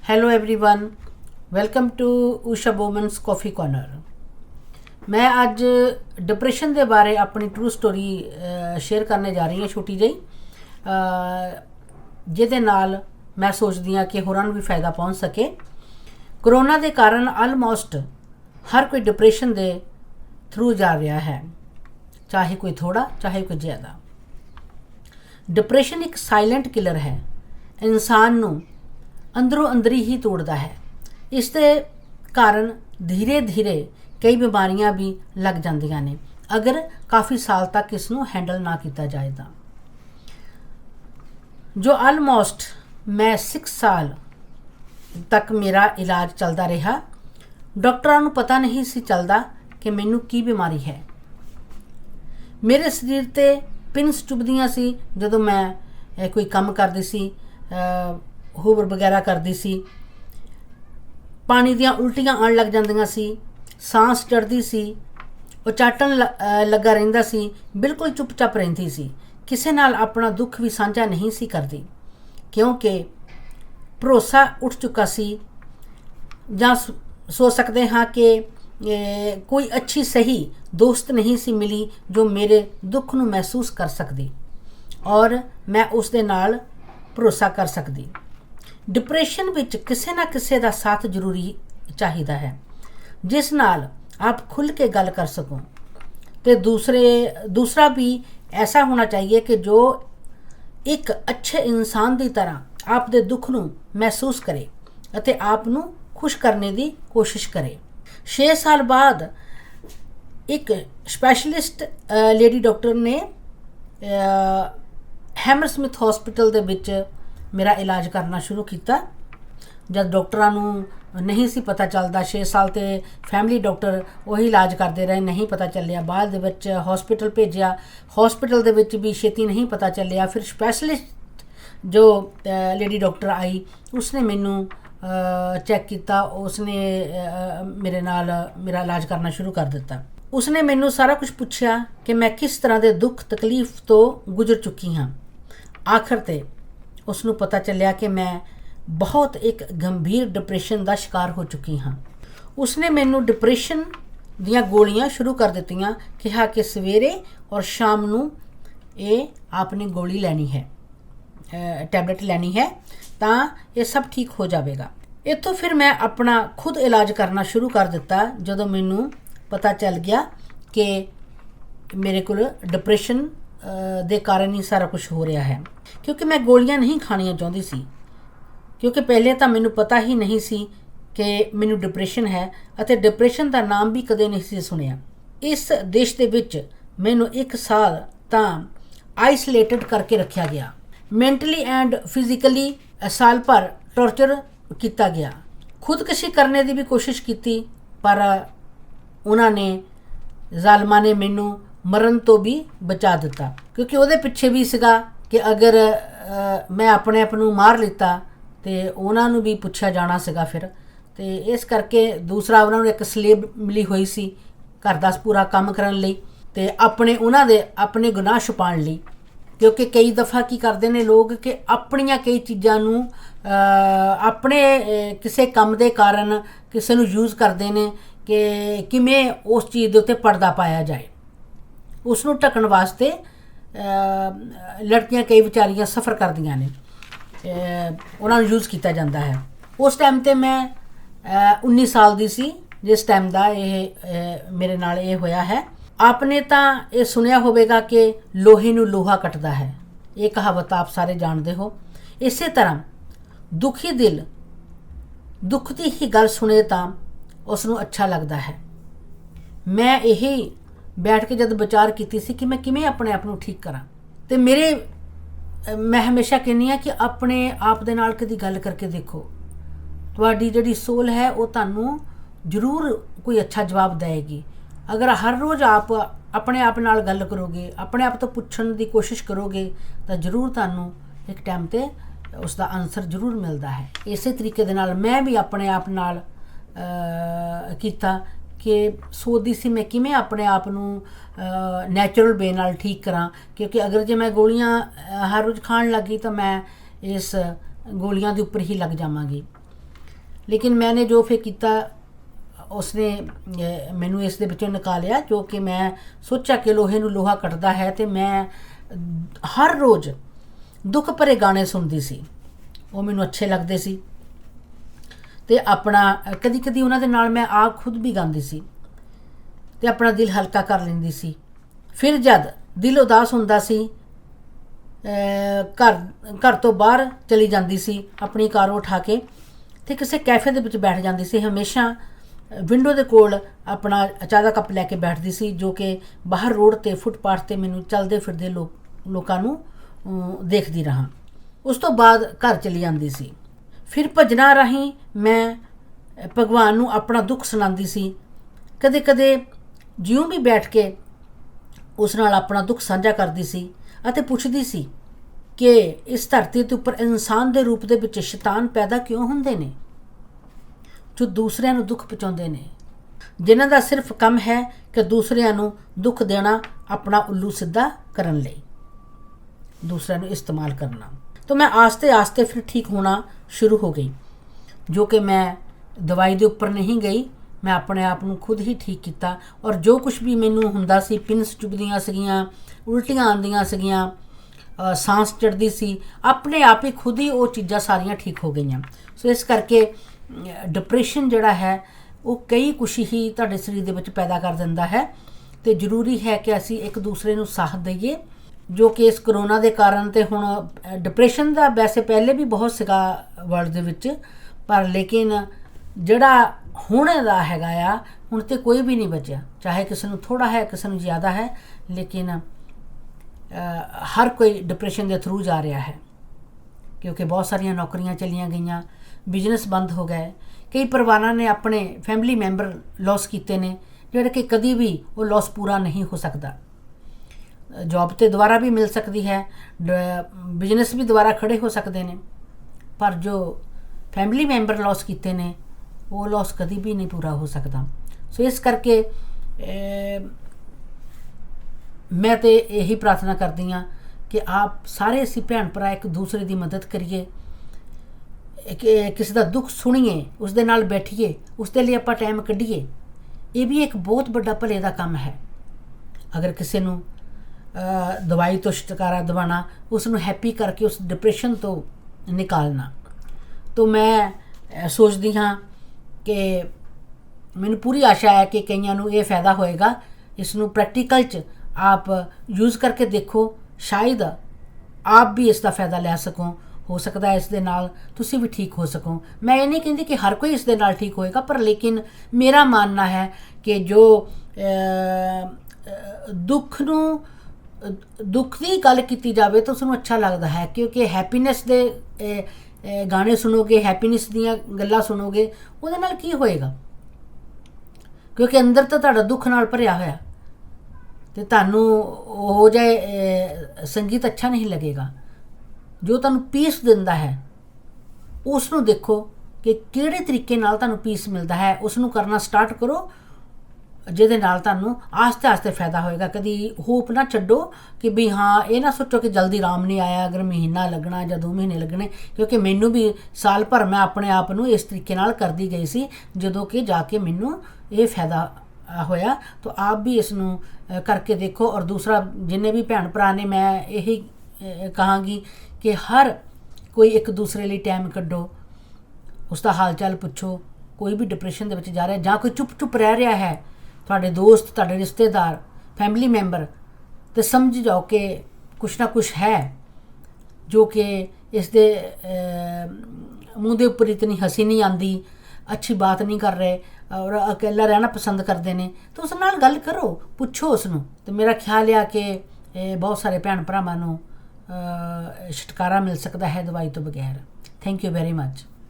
Hello everyone, welcome to Usha women's coffee corner. मैं अज depression के बारे अपनी ट्रू स्टोरी शेयर करने जा रही हूँ, छोटी जी, जिहदे नाल मैं सोचती हाँ कि होरां नूं भी फायदा पहुँच सके। कोरोना के कारण आलमोस्ट हर कोई डिप्रैशन के थ्रू जा रहा है, चाहे कोई थोड़ा चाहे कोई ज़्यादा। डिप्रैशन एक साइलेंट किलर है, इंसान नूं अंदरों अंदरी ही तोड़ता है। इसके कारण धीरे धीरे कई बीमारियां भी लग जांदियां ने अगर काफ़ी साल तक इसनूं हैंडल ना किया जाए तो। जो आलमोस्ट मैं 6 साल तक मेरा इलाज चलता रहा। डॉक्टरां नूं पता नहीं सी चलता कि मैनू की बीमारी है। मेरे शरीर ते पिन्स चुभदियां सी जदों मैं कोई काम करदी सी, होवर वगैरह करती सी। पानी दियाँ उल्टियाँ आन लग जांदियां सी, सांस चढ़ती सी, उचाटन लगा रहिंदा सी, बिल्कुल चुपचाप रहिंदी सी, किसी नाल अपना दुख भी साझा नहीं सी करती क्योंकि भरोसा उठ चुका सी। जां सोच सकते हाँ कि कोई अच्छी सही दोस्त नहीं सी मिली जो मेरे दुख नूं महसूस कर सकती और मैं उस दे नाल भरोसा कर सकती। डिप्रैशन विच किसी ना किसी का साथ जरूरी चाहिदा है जिस नाल आप खुल के गल कर सको। तो दूसरा भी ऐसा होना चाहिए कि जो एक अच्छे इंसान की तरह आप दे दुख नूं महसूस करे अते आप नूं खुश करने की कोशिश करे। 6 साल बाद एक स्पैशलिस्ट लेडी डॉक्टर ने हैमरस्मिथ हॉस्पिटल दे विच मेरा इलाज करना शुरू किया। जब डॉक्टरां नूं नहीं सी पता चलता, 6 साल ते फैमिली डॉक्टर वही इलाज करते रहे, नहीं पता चलिया। बाद दे विच हॉस्पिटल भेजिया, हॉस्पिटल दे विच भी छेती नहीं पता चलिया। फिर स्पैशलिस्ट जो लेडी डॉक्टर आई उसने मैनू चैक किया, उसने मेरे नाल मेरा इलाज करना शुरू कर दिता। उसने मैनू सारा कुछ पूछा कि मैं किस तरह के दुख तकलीफ तो गुजर चुकी हाँ। आखिर ते उसनू पता चलिया कि मैं बहुत एक गंभीर डिप्रैशन का शिकार हो चुकी हाँ। उसने मैनू डिप्रैशन दियाँ गोलियां शुरू कर दित्तियां, कहा कि सवेरे और शाम नू ये आपने गोली लैनी है, टैबलेट लैनी है तो ये सब ठीक हो जाएगा। इतों फिर मैं अपना खुद इलाज करना शुरू कर दिता जदों मैनू पता चल गया कि मेरे को डिप्रैशन दे कारण ही सारा कुछ हो रहा है। क्योंकि मैं गोलियां नहीं खानियां चाहती सी, क्योंकि पहले तो मैनू पता ही नहीं सी कि मैनू डिप्रैशन है अते डिप्रैशन का नाम भी कदे नहीं सी सुनिया। इस देश के विच मैनू 1 साल तो आइसोलेटेड करके रखा गया, मैंटली एंड फिजिकली साल भर टॉर्चर किया गया। खुदकशी करने की भी कोशिश की पर उन्होंने जालमा ने मैनू मरण तो भी बचा दिता, क्योंकि वो पिछे भी सीगा कि अगर मैं अपने आप नूं मार लिता तो उन्होंने भी पूछा जाना सीगा। फिर तो इस करके दूसरा उन्होंने एक स्लेब मिली हुई सी घर का पूरा काम करने लई ते अपने उन्होंने अपने गुनाह छुपाने लई। क्योंकि कई दफ़ा की करते हैं लोग कि अपनियां कई चीज़ों नूं अपने किसी काम के कारण किसी नूं यूज़ करते हैं कि किमें उस चीज़ के उत्ते पर्दा पाया जाए। उसनूं ढकण वास्ते लड़कियां कई बेचारियां सफ़र करदियां ने, उन्होंने यूज़ किया जाता है। उस टाइम ते मैं 19 साल की सी जिस टाइम का ये मेरे नाल ये होया है। आपने तो ये सुनिया होगा कि लोहे नूं लोहा कटदा है, ये कहावत आप सारे जानते हो। इस तरह दुखी दिल दुख की ही गल सुने तो उसनूं अच्छा लगता है। मैं यही बैठ के जब विचार की सी कि मैं किमें अपने आप नूं ठीक करा, तो मैं हमेशा कहनी हाँ कि अपने आप दे नाल कदी गल करके देखो, तुहाडी जिहड़ी सोल है वो तुहानूं जरूर कोई अच्छा जवाब देगी। अगर हर रोज़ आप अपने आप नाल गल करोगे, अपने आप तो पुछण की कोशिश करोगे तो जरूर तुहानूं एक टाइम ते उसका आंसर जरूर मिलता है। इस तरीके दे नाल मैं भी अपने आप नाल कीता कि सोचदी सी मैं किमें अपने आप नूं नैचुरल वे नाल ठीक करा। क्योंकि अगर जे मैं गोलियां हर रोज़ खाण लगी तो मैं इस गोलियां दे उपर ही लग जावांगी। लेकिन मैंने जो फिर किया उसने मैनू इस दे विचों निकालिया, जो कि मैं सोचा कि लोहे नूं लोहा कटदा है। तो मैं हर रोज़ दुख भरे गाने सुनती सी, वो मैनू अच्छे लगते सी। तो अपना कदी कदी उन्हां दे नाल मैं आप खुद भी गाती सी ते अपना दिल हल्का कर लैंदी सी। फिर जद दिल उदास हुंदा सी, घर तो बाहर चली जाती सी अपनी कार उठा के, तो किसी कैफे दे विच बैठ जाती सी। हमेशा विंडो दे कोल अपना चाह दा कप लैके बैठती सी, जो कि बाहर रोड ते फुटपाथ ते मैनू चलते फिरदे लोकां नू देखदी रहा। उस तो बाद घर चली जाती सी। फिर भजना राहीं मैं भगवान नू अपना दुख सुनाती सी। कदे कदे जिउं भी बैठ के उस नाल अपना दुख साझा करती सी अते पुछदी सी कि इस धरती के उपर इंसान के रूप दे विच शैतान पैदा क्यों हुंदे ने, जो दूसरिਆਂ ਨੂੰ दुख पहुँचाते ने, जिन्हां दा सिर्फ काम है कि दूसरिਆਂ ਨੂੰ दुख देना अपना उल्लू सीधा करन लई, दूसरिਆਂ ਨੂੰ इस्तेमाल करना। तो मैं आस्ते आस्ते फिर ठीक होना शुरू हो गई, जो कि मैं दवाई के उपर नहीं गई। मैं अपने आप को खुद ही ठीक किया, और जो कुछ भी मैनू हुंदा सी, पिन्स चुभदियां सीगियां, उल्टियां आंदियां सीगियां, सांस चढ़ती सी, अपने आप ही खुद ही वो चीज़ां सारियां ठीक हो गई। सो इस करके डिप्रेशन जिहड़ा है वो कई कुछ ही तुहाडे शरीर दे विच पैदा कर दिंदा है। तो जरूरी है कि असीं एक दूसरे नूं साथ दईए, जो कि इस करोना के कारण। तो हुण डिप्रेशन का वैसे पहले भी बहुत सीगा वर्ल्ड दे विच, पर लेकिन जिहड़ा होने दा हैगा आ हुण ते कोई भी नहीं बचिया, चाहे किसी नूं थोड़ा है किसी नूं ज़्यादा है, लेकिन हर कोई डिप्रेशन के थ्रू जा रहा है, क्योंकि बहुत सारिया नौकरियां चलियां गईयां, बिजनेस बंद हो गए, कई परिवारों ने अपने फैमिली मैंबर लॉस किए ने, जिहड़े कि कभी भी वो लॉस पूरा नहीं हो सकता। जॉब तो दोबारा भी मिल सकती है, बिजनेस भी दोबारा खड़े हो सकते हैं, पर जो फैमिली मैंबर लॉस किए ने वो लॉस कभी भी नहीं पूरा हो सकता। सो इस करके मैं तो यही प्रार्थना करती हाँ कि आप सारे असी भैन भरा एक दूसरे की मदद करिए, किसी का दुख सुनिए, उस दे नाल बैठिए, उसके लिए आप टाइम कढ़िए। ये भी एक बहुत बड़ा भले का काम है। अगर किसी नूं दवाई तो छुटकारा दिवाना, उसनूं हैप्पी करके उस डिप्रेशन तो निकालना। तो मैं सोचती हाँ कि मैनूं पूरी आशा है कि कईयां नूं ये फायदा होएगा। इसनूं प्रैक्टिकल च आप यूज़ करके देखो, शायद आप भी इसका फायदा लै सको। हो सकता है इस दे नाल तुसी भी ठीक हो सको। मैं ये नहीं कहती कि हर कोई इस दे नाल ठीक होएगा, पर लेकिन मेरा मानना है कि जो दुख की गल की जाए तो उसनूं अच्छा लगता है, क्योंकि हैप्पीनैस दे गाने सुनोगे, हैप्पीनैस दीयां गल्लां सुनोगे, उहदे नाल की होएगा, क्योंकि अंदर तो तुहाडा दुख नाल भरिया होया, तो तुहानूं हो जाए संगीत अच्छा नहीं लगेगा। जो तुहानूं पीस दिंदा है उसनूं देखो कि किहड़े तरीके नाल तुहानूं पीस मिलता है, उसनूं करना स्टार्ट करो, जिहदे नाल तुहानूं आस्ते आस्ते फायदा होएगा। कदी होप ना छड्डो कि भी हाँ ये ना सोचो कि जल्दी आराम नहीं आया, अगर महीना लगना या 2 महीने लगने, क्योंकि मैनू भी साल भर मैं अपने आप नूं इस तरीके नाल करदी गई सी, जदों कि जाके मैनू ये फायदा होया। तो आप भी इसनूं करके देखो। और दूसरा, जिन्ने भी भैन भरा ने, मैं यही कहांगी कि हर कोई एक दूसरे लिए टाइम कड्डो, उसका हाल चाल पुछो। कोई भी डिप्रेशन दे विच जा रहा, जां कोई चुप चुप रह रहा है, तुहाडे दोस्त, तुहाडे रिश्तेदार, फैमिली मैंबर, तो समझ जाओ कि कुछ ना कुछ है जो कि इस दे मूँह दे उपर इतनी हंसी नहीं आती, अच्छी बात नहीं कर रहे और अकेला रहना पसंद करते हैं, तो उस नाल गल करो, पुछो उसनूं। तो मेरा ख्याल है कि बहुत सारे भैन भरावां नूं छुटकारा मिल सकता है दवाई तो बगैर। Thank you very much.